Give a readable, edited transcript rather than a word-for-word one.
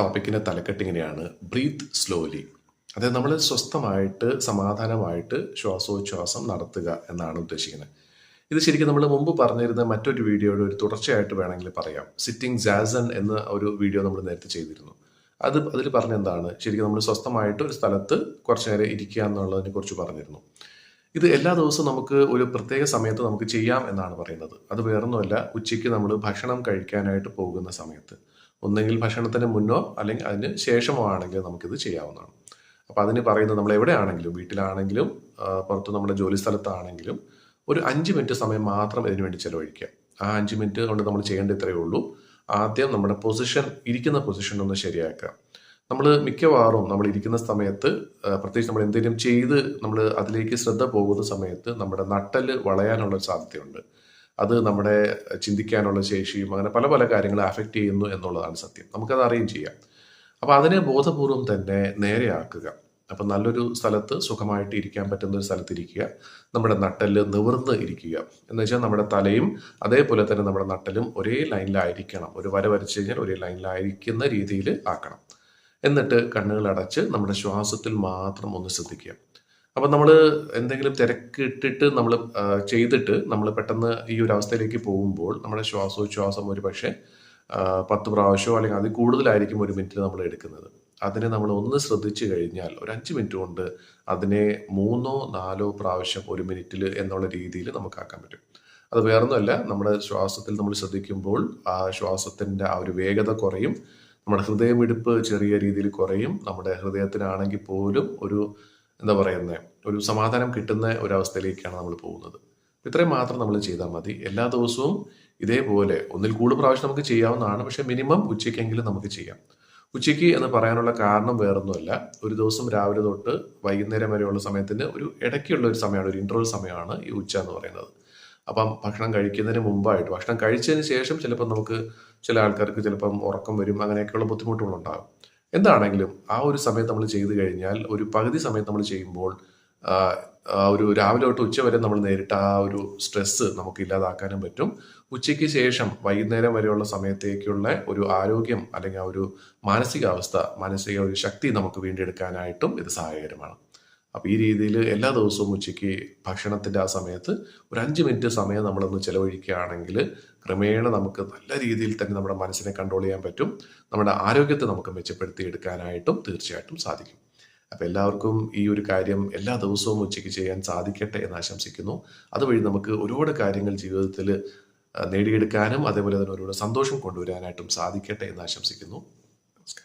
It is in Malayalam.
ടോപ്പിക്കിൻ്റെ തലക്കെട്ട് ഇങ്ങനെയാണ്, ബ്രീത്ത് സ്ലോലി. അതായത് നമ്മൾ സ്വസ്ഥമായിട്ട് സമാധാനമായിട്ട് ശ്വാസോച്ഛ്വാസം നടത്തുക എന്നാണ് ഉദ്ദേശിക്കുന്നത്. ഇത് ശരിക്കും നമ്മൾ മുമ്പ് പറഞ്ഞിരുന്ന മറ്റൊരു വീഡിയോയുടെ ഒരു തുടർച്ചയായിട്ട് വേണമെങ്കിൽ പറയാം. സിറ്റിംഗ് ജാസൻ എന്ന ഒരു വീഡിയോ നമ്മൾ നേരത്തെ ചെയ്തിരുന്നു. അതിൽ പറഞ്ഞ എന്താണ്, ശരിക്കും നമ്മൾ സ്വസ്ഥമായിട്ട് ഒരു സ്ഥലത്ത് കുറച്ച് നേരം ഇരിക്കുക എന്നുള്ളതിനെ കുറിച്ച് പറഞ്ഞിരുന്നു. ഇത് എല്ലാ ദിവസവും നമുക്ക് ഒരു പ്രത്യേക സമയത്ത് നമുക്ക് ചെയ്യാം എന്നാണ് പറയുന്നത്. അത് വേറൊന്നുമല്ല, ഉച്ചയ്ക്ക് നമ്മൾ ഭക്ഷണം കഴിക്കാനായിട്ട് പോകുന്ന സമയത്ത്, ഒന്നെങ്കിൽ ഭക്ഷണത്തിന് മുന്നോ അല്ലെങ്കിൽ അതിന് ശേഷമോ ആണെങ്കിൽ നമുക്കിത് ചെയ്യാവുന്നതാണ്. അപ്പോൾ അതിന് പറയുന്നത്, നമ്മൾ എവിടെയാണെങ്കിലും, വീട്ടിലാണെങ്കിലും പുറത്ത് നമ്മുടെ ജോലി സ്ഥലത്താണെങ്കിലും ഒരു 5 മിനിറ്റ് സമയം മാത്രം ഇതിനു വേണ്ടി ചിലവഴിക്കുക. ആ 5 മിനിറ്റ് കൊണ്ട് നമ്മൾ ചെയ്യേണ്ട ഇത്രയേ ഉള്ളൂ. ആദ്യം നമ്മുടെ ഇരിക്കുന്ന പൊസിഷൻ ഒന്ന് ശരിയാക്കുക. നമ്മൾ മിക്കവാറും നമ്മൾ ഇരിക്കുന്ന സമയത്ത്, പ്രത്യേകിച്ച് നമ്മൾ എന്തെങ്കിലും ചെയ്ത് നമ്മൾ അതിലേക്ക് ശ്രദ്ധ പോകുന്ന സമയത്ത് നമ്മുടെ നട്ടെല്ല് വളയാനുള്ള സാധ്യതയുണ്ട്. അത് നമ്മുടെ ചിന്തിക്കാനുള്ള ശേഷിയും അങ്ങനെ പല പല കാര്യങ്ങളെ അഫക്റ്റ് ചെയ്യുന്നു എന്നുള്ളതാണ് സത്യം. നമുക്കത് അറിയുകയും ചെയ്യാം. അപ്പോൾ അതിനെ ബോധപൂർവം തന്നെ നേരെയാക്കുക. അപ്പം നല്ലൊരു സ്ഥലത്ത് സുഖമായിട്ട് ഇരിക്കാൻ പറ്റുന്ന ഒരു സ്ഥലത്ത് ഇരിക്കുക. നമ്മുടെ നട്ടെല്ല് നിവർന്ന് ഇരിക്കുക. എന്ന് വെച്ചാൽ നമ്മുടെ തലയും അതേപോലെ തന്നെ നമ്മുടെ നട്ടെല്ലും ഒരേ ലൈനിലായിരിക്കണം. ഒരു വര വരച്ച് കഴിഞ്ഞാൽ ഒരേ ലൈനിലായിരിക്കുന്ന രീതിയിൽ ആക്കണം. എന്നിട്ട് കണ്ണുകൾ അടച്ച് നമ്മുടെ ശ്വാസത്തിൽ മാത്രം ഒന്ന് ശ്രദ്ധിക്കുക. അപ്പം നമ്മൾ എന്തെങ്കിലും തിരക്കിട്ടിട്ട് നമ്മൾ ചെയ്തിട്ട് നമ്മൾ പെട്ടെന്ന് ഈ ഒരു അവസ്ഥയിലേക്ക് പോകുമ്പോൾ നമ്മുടെ ശ്വാസോച്ഛ്വാസം ഒരു പക്ഷേ 10 പ്രാവശ്യമോ അല്ലെങ്കിൽ അതിൽ കൂടുതലായിരിക്കും ഒരു മിനിറ്റിൽ നമ്മൾ എടുക്കുന്നത്. അതിനെ നമ്മൾ ഒന്ന് ശ്രദ്ധിച്ചു കഴിഞ്ഞാൽ ഒരു 5 മിനിറ്റ് കൊണ്ട് അതിനെ 3-4 പ്രാവശ്യം ഒരു മിനിറ്റിൽ എന്നുള്ള രീതിയിൽ നമുക്കാക്കാൻ പറ്റും. അത് വേറൊന്നുമല്ല, നമ്മുടെ ശ്വാസത്തിൽ നമ്മൾ ശ്രദ്ധിക്കുമ്പോൾ ആ ശ്വാസത്തിൻ്റെ ആ ഒരു വേഗത കുറയും. നമ്മുടെ ഹൃദയമിടിപ്പ് ചെറിയ രീതിയിൽ കുറയും. നമ്മുടെ ഹൃദയത്തിനാണെങ്കിൽ പോലും ഒരു സമാധാനം കിട്ടുന്ന ഒരവസ്ഥയിലേക്കാണ് നമ്മൾ പോകുന്നത്. ഇത്രയും മാത്രം നമ്മൾ ചെയ്താൽ മതി. എല്ലാ ദിവസവും ഇതേപോലെ ഒന്നിൽ കൂടുതൽ പ്രാവശ്യം നമുക്ക് ചെയ്യാവുന്നതാണ്. പക്ഷെ മിനിമം ഉച്ചയ്ക്കെങ്കിലും നമുക്ക് ചെയ്യാം. ഉച്ചയ്ക്ക് എന്ന് പറയാനുള്ള കാരണം വേറൊന്നുമല്ല, ഒരു ദിവസം രാവിലെ തൊട്ട് വൈകുന്നേരം വരെയുള്ള സമയത്തിന് ഒരു ഇടയ്ക്കുള്ള ഒരു സമയമാണ്, ഒരു ഇൻ്റർവൽ സമയമാണ് ഈ ഉച്ച എന്ന് പറയുന്നത്. അപ്പം ഭക്ഷണം കഴിക്കുന്നതിന് മുമ്പായിട്ട്, ഭക്ഷണം കഴിച്ചതിന് ശേഷം ചിലപ്പോൾ നമുക്ക് ചില ആൾക്കാർക്ക് ചിലപ്പം ഉറക്കം വരും, അങ്ങനെയൊക്കെയുള്ള ബുദ്ധിമുട്ടുകളുണ്ടാകും. എന്താണെങ്കിലും ആ ഒരു സമയത്ത് നമ്മൾ ചെയ്തു കഴിഞ്ഞാൽ, ഒരു പകുതി സമയത്ത് നമ്മൾ ചെയ്യുമ്പോൾ ഒരു രാവിലെ തൊട്ട് ഉച്ച വരെ നമ്മൾ നേരിട്ട ആ ഒരു സ്ട്രെസ്സ് നമുക്ക് ഇല്ലാതാക്കാനും പറ്റും. ഉച്ചയ്ക്ക് ശേഷം വൈകുന്നേരം വരെയുള്ള സമയത്തേക്കുള്ള ഒരു ആരോഗ്യം അല്ലെങ്കിൽ ആ ഒരു മാനസിക ഒരു ശക്തി നമുക്ക് വീണ്ടെടുക്കാനായിട്ടും ഇത് സഹായകരമാണ്. അപ്പോൾ ഈ രീതിയിൽ എല്ലാ ദിവസവും ഉച്ചയ്ക്ക് ഭക്ഷണത്തിൻ്റെ ആ സമയത്ത് ഒരു 5 മിനിറ്റ് സമയം നമ്മളൊന്ന് ചിലവഴിക്കുകയാണെങ്കിൽ ക്രമേണ നമുക്ക് നല്ല രീതിയിൽ തന്നെ നമ്മുടെ മനസ്സിനെ കൺട്രോൾ ചെയ്യാൻ പറ്റും. നമ്മുടെ ആരോഗ്യത്തെ നമുക്ക് മെച്ചപ്പെടുത്തി എടുക്കാനായിട്ടും തീർച്ചയായിട്ടും സാധിക്കും. അപ്പോൾ എല്ലാവർക്കും ഈ ഒരു കാര്യം എല്ലാ ദിവസവും ഉച്ചയ്ക്ക് ചെയ്യാൻ സാധിക്കട്ടെ എന്ന് ആശംസിക്കുന്നു. അതുവഴി നമുക്ക് ഒരുപാട് കാര്യങ്ങൾ ജീവിതത്തിൽ നേടിയെടുക്കാനും അതേപോലെ തന്നെ ഒരുപാട് സന്തോഷം കൊണ്ടുവരാനായിട്ടും സാധിക്കട്ടെ എന്ന് ആശംസിക്കുന്നു.